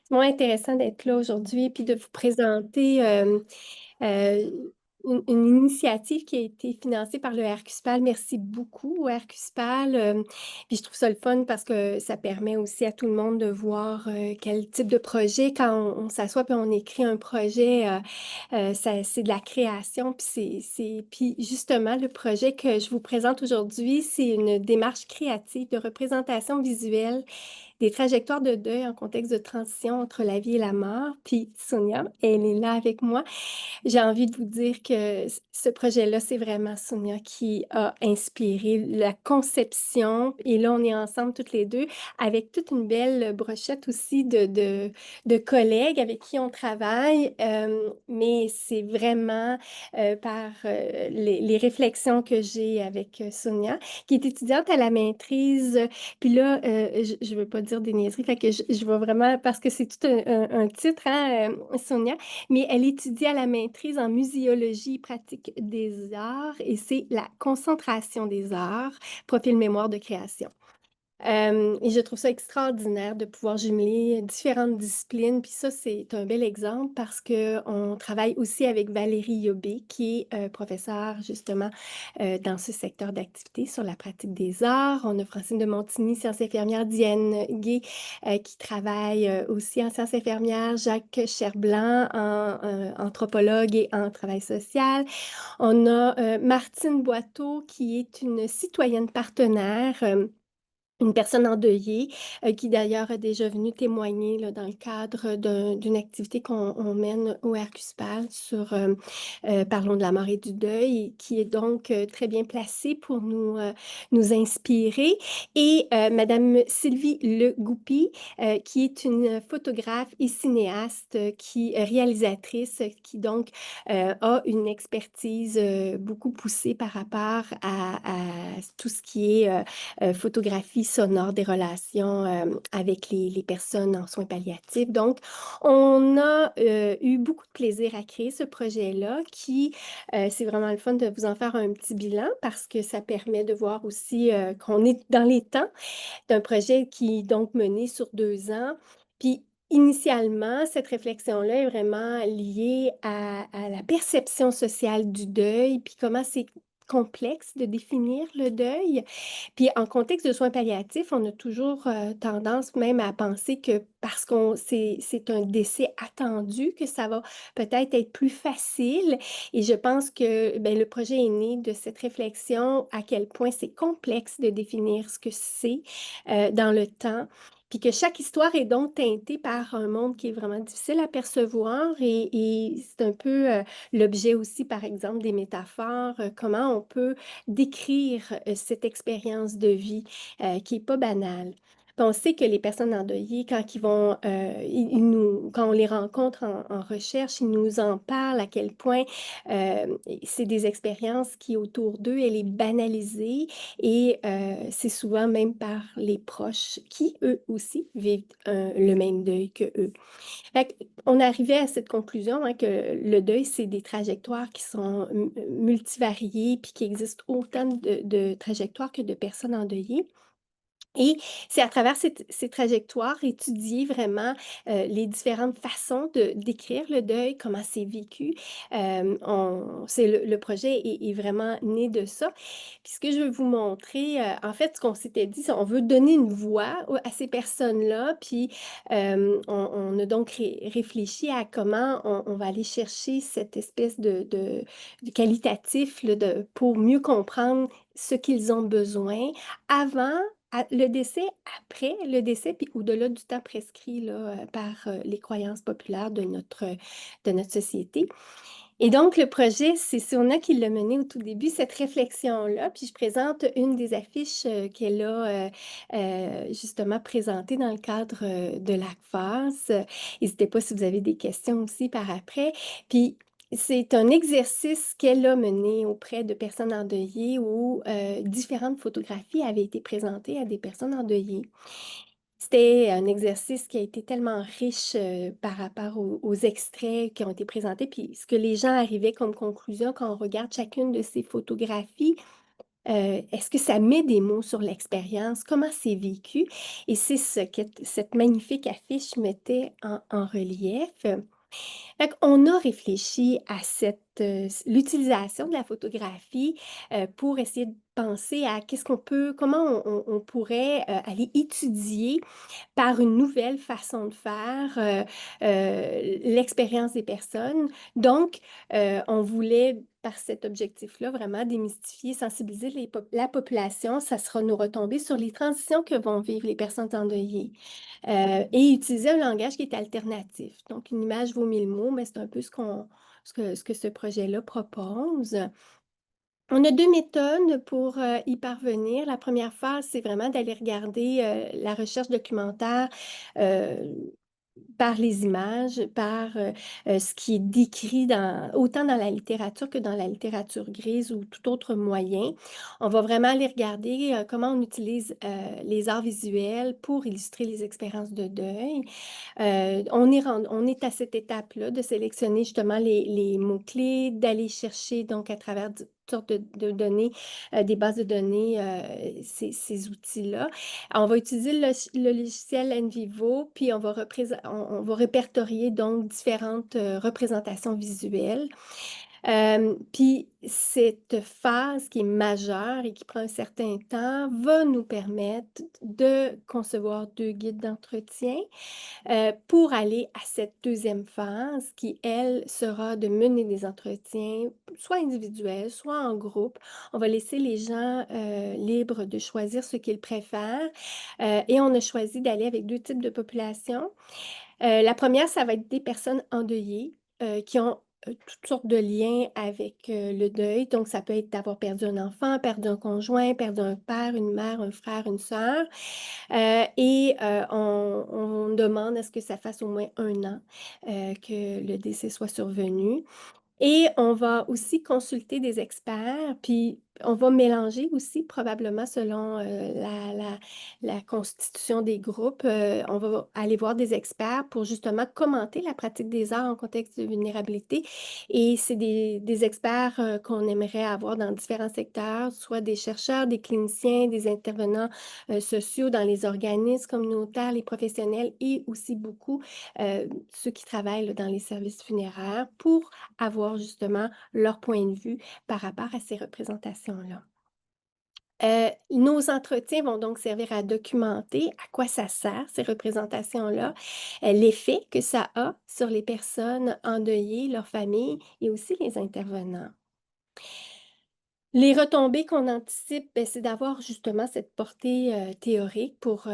C'est intéressant d'être là aujourd'hui puis de vous présenter, une initiative qui a été financée par le RQSPAL. Merci beaucoup au RQSPAL, puis je trouve ça le fun parce que ça permet aussi à tout le monde de voir, quel type de projet quand on s'assoit puis on écrit un projet, ça c'est de la création puis puis justement le projet que je vous présente aujourd'hui, c'est une démarche créative de représentation visuelle des trajectoires de deuil en contexte de transition entre la vie et la mort. Puis Sonia, elle est là avec moi. J'ai envie de vous dire que ce projet-là, c'est vraiment Sonia qui a inspiré la conception et là, on est ensemble toutes les 2 avec toute une belle brochette aussi de collègues avec qui on travaille, mais c'est vraiment, par, les réflexions que j'ai avec, Sonia, qui est étudiante à la maîtrise, puis là, je veux pas dire des niaiseries, fait que je vais vraiment parce que c'est tout un titre, hein, Sonia, mais elle étudie à la maîtrise en muséologie pratique des arts et c'est la concentration des arts, profil mémoire de création. Et je trouve ça extraordinaire de pouvoir jumeler différentes disciplines. Puis ça, c'est un bel exemple parce qu'on travaille aussi avec Valérie Yobé, qui est professeure justement dans ce secteur d'activité sur la pratique des arts. On a Francine de Montigny, sciences infirmières, Diane Gay, qui travaille aussi en sciences infirmières, Jacques Cherblanc, en anthropologue et en travail social. On a Martine Boiteau, qui est une citoyenne partenaire. Une personne endeuillée, qui d'ailleurs est déjà venue témoigner là, dans le cadre d'une activité qu'on mène au Hercuspal sur Parlons de la mort et du deuil, qui est donc très bien placée pour nous inspirer. Et Madame Sylvie Le Goupy, qui est une photographe et cinéaste, qui réalisatrice, qui donc a une expertise beaucoup poussée par rapport à tout ce qui est photographie sonore des relations avec les personnes en soins palliatifs. Donc, on a eu beaucoup de plaisir à créer ce projet-là qui, c'est vraiment le fun de vous en faire un petit bilan parce que ça permet de voir aussi qu'on est dans les temps d'un projet qui est donc mené sur 2 ans. Puis initialement, cette réflexion-là est vraiment liée à la perception sociale du deuil, puis comment c'est complexe de définir le deuil. Puis en contexte de soins palliatifs, on a toujours, tendance même à penser que parce qu'on c'est un décès attendu, que ça va peut-être être plus facile et je pense que, beh, le projet est né de cette réflexion à quel point c'est complexe de définir ce que c'est, dans le temps. Puis que chaque histoire est donc teintée par un monde qui est vraiment difficile à percevoir et c'est un peu, l'objet aussi, par exemple, des métaphores, comment on peut décrire, cette expérience de vie, qui est pas banale. Puis on sait que les personnes endeuillées, quand ils vont, ils nous quand on les rencontre en recherche, ils nous en parlent à quel point, c'est des expériences qui autour d'eux, elle est banalisée et c'est souvent même par les proches qui, eux aussi, vivent, le même deuil qu'eux. Fait qu'on arrivait à cette conclusion, hein, que le deuil, c'est des trajectoires qui sont multivariées, puis qu'il existe autant de trajectoires que de personnes endeuillées. Et c'est à travers ces trajectoires, étudier vraiment, les différentes façons de décrire le deuil, comment c'est vécu. On c'est le projet est vraiment né de ça. Puis ce que je veux vous montrer, en fait, ce qu'on s'était dit, c'est on veut donner une voix à ces personnes-là, puis, on a donc réfléchi à comment on va aller chercher cette espèce de qualitatif là, pour mieux comprendre ce qu'ils ont besoin avant le décès, après le décès, puis au-delà du temps prescrit là, par, les croyances populaires de notre société. Et donc le projet, c'est Sionna qui l'a mené au tout début, cette réflexion-là. Puis je présente une des affiches, qu'elle a, justement présentées dans le cadre, de l'ACFAS. N'hésitez pas si vous avez des questions aussi par après. Puis c'est un exercice qu'elle a mené auprès de personnes endeuillées où, différentes photographies avaient été présentées à des personnes endeuillées. C'était un exercice qui a été tellement riche, par rapport aux extraits qui ont été présentés, puis ce que les gens arrivaient comme conclusion quand on regarde chacune de ces photographies, Est-ce que ça met des mots sur l'expérience? Comment c'est vécu? Et c'est ce que cette magnifique affiche mettait en relief. Fait qu'on a réfléchi à l'utilisation de la photographie, pour essayer de penser à comment on pourrait, aller étudier par une nouvelle façon de faire, l'expérience des personnes. Donc, on voulait, par cet objectif-là, vraiment démystifier, sensibiliser la population. Ça sera nos retombées sur les transitions que vont vivre les personnes endeuillées, et utiliser un langage qui est alternatif. Donc une image vaut 1000 mots, mais c'est un peu ce que ce projet-là propose. On a 2 méthodes pour, y parvenir. La première phase, c'est vraiment d'aller regarder, la recherche documentaire, heu, par les images, par, ce qui est décrit autant dans la littérature que dans la littérature grise ou tout autre moyen. On va vraiment aller regarder, comment on utilise, les arts visuels pour illustrer les expériences de deuil. On est à cette étape-là de sélectionner justement les mots-clés, d'aller chercher donc à travers toutes sortes de données, des bases de données, ces outils-là. On va utiliser le logiciel NVivo, puis on va répertorier donc différentes, représentations visuelles. Puis cette phase qui est majeure et qui prend un certain temps va nous permettre de concevoir 2 guides d'entretien, pour aller à cette deuxième phase qui, elle, sera de mener des entretiens, soit individuels, soit en groupe. On va laisser les gens, libres de choisir ce qu'ils préfèrent, et on a choisi d'aller avec 2 types de populations. La première, ça va être des personnes endeuillées, qui ont, toutes sortes de liens avec, le deuil. Donc ça peut être d'avoir perdu un enfant, perdu un conjoint, perdu un père, une mère, un frère, une sœur. On demande à ce que ça fasse au moins 1 an, que le décès soit survenu. Et on va aussi consulter des experts, puis on va mélanger aussi probablement selon, la constitution des groupes, on va aller voir des experts pour justement commenter la pratique des arts en contexte de vulnérabilité et c'est des experts, qu'on aimerait avoir dans différents secteurs, soit des chercheurs, des cliniciens, des intervenants, sociaux dans les organismes communautaires, les professionnels et aussi beaucoup, ceux qui travaillent là dans les services funéraires pour avoir justement leur point de vue par rapport à ces représentations-là. Nos entretiens vont donc servir à documenter à quoi ça sert, ces représentations-là, l'effet que ça a sur les personnes endeuillées, leurs familles et aussi les intervenants. Les retombées qu'on anticipe, c'est d'avoir justement cette portée, théorique pour,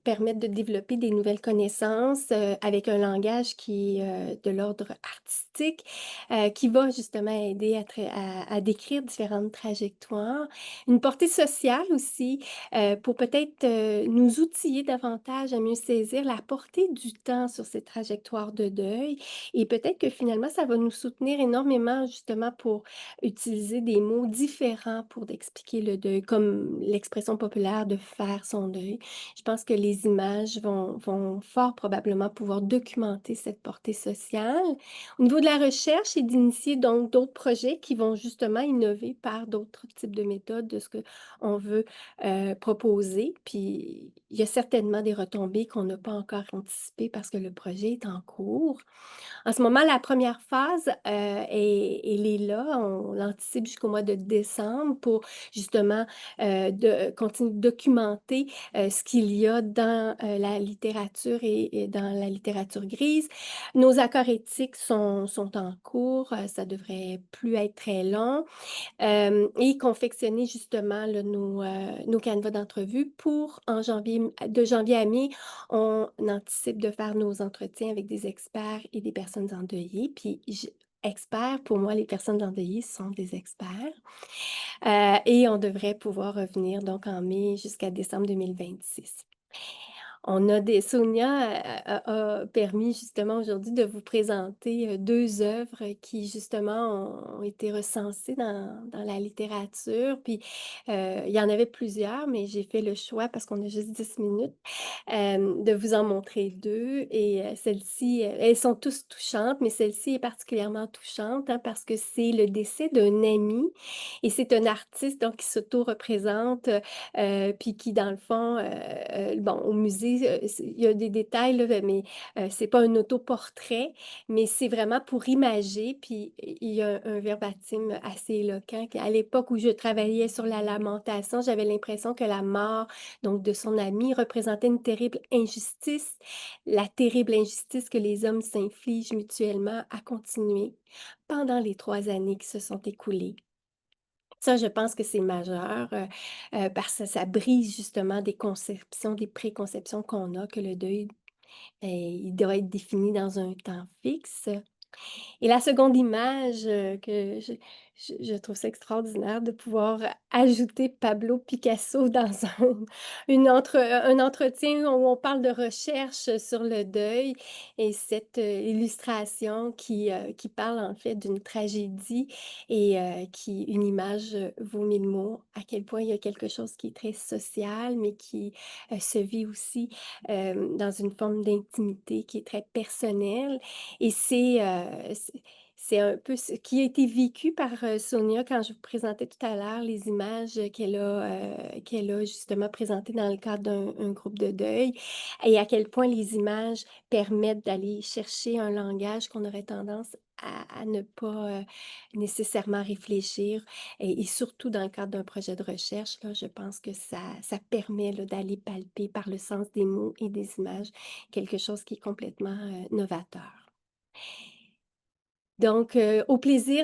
permettre de développer des nouvelles connaissances, avec un langage qui est, de l'ordre artistique, qui va justement aider à décrire différentes trajectoires. Une portée sociale aussi, pour peut-être, nous outiller davantage à mieux saisir la portée du temps sur ces trajectoires de deuil et peut-être que finalement ça va nous soutenir énormément justement pour utiliser des mots différents pour expliquer le deuil, comme l'expression populaire de «faire son deuil». Je pense que les images vont fort probablement pouvoir documenter cette portée sociale. Au niveau de la recherche et d'initier donc d'autres projets qui vont justement innover par d'autres types de méthodes de ce qu'on veut, proposer. Puis il y a certainement des retombées qu'on n'a pas encore anticipées parce que le projet est en cours. En ce moment, la première phase, elle est là. On l'anticipe jusqu'au mois de décembre pour justement, de continuer de documenter, ce qu'il y a dans, la littérature et dans la littérature grise. Nos accords éthiques sont en cours, ça devrait plus être très long. Et confectionner justement là nos canevas d'entrevue pour de janvier à mai, on anticipe de faire nos entretiens avec des experts et des personnes endeuillées. Puis experts, pour moi, les personnes endeuillées sont des experts, et on devrait pouvoir revenir donc en mai jusqu'à décembre 2026. On a des Sonia a permis justement aujourd'hui de vous présenter, 2 œuvres qui justement ont été recensées dans la littérature. Puis, il y en avait plusieurs, mais j'ai fait le choix parce qu'on a juste 10 minutes, de vous en montrer 2 et celle-ci, elles sont tous touchantes, mais celle-ci est particulièrement touchante, hein, parce que c'est le décès d'un ami et c'est un artiste donc qui s'auto-représente, puis qui dans le fond, bon au musée, c'est il y a des détails là, mais, c'est pas un autoportrait, mais c'est vraiment pour imager, puis il y a un verbatim assez éloquent qu'à l'époque où je travaillais sur la lamentation, j'avais l'impression que la mort donc de son ami représentait une terrible injustice, la terrible injustice que les hommes s'infligent mutuellement à continuer pendant les 3 années qui se sont écoulées. Ça, je pense que c'est majeur, parce que ça brise justement des conceptions, des préconceptions qu'on a que le deuil, il doit être défini dans un temps fixe. Et la seconde image, que je trouve ça extraordinaire de pouvoir ajouter Pablo Picasso dans un entretien où on parle de recherche sur le deuil et cette, illustration qui parle en fait d'une tragédie et qui une image, vaut 1000 mots. À quel point il y a quelque chose qui est très social, mais qui, se vit aussi, dans une forme d'intimité qui est très personnelle et c'est un peu ce qui a été vécu par, Sonia quand je vous présentais tout à l'heure les images, qu'elle a justement présentées dans le cadre d'un un groupe de deuil et à quel point les images permettent d'aller chercher un langage qu'on aurait tendance à ne pas, nécessairement réfléchir et surtout dans le cadre d'un projet de recherche, là, je pense que ça permet, là, d'aller palper par le sens des mots et des images quelque chose qui est complètement, novateur. Donc, au plaisir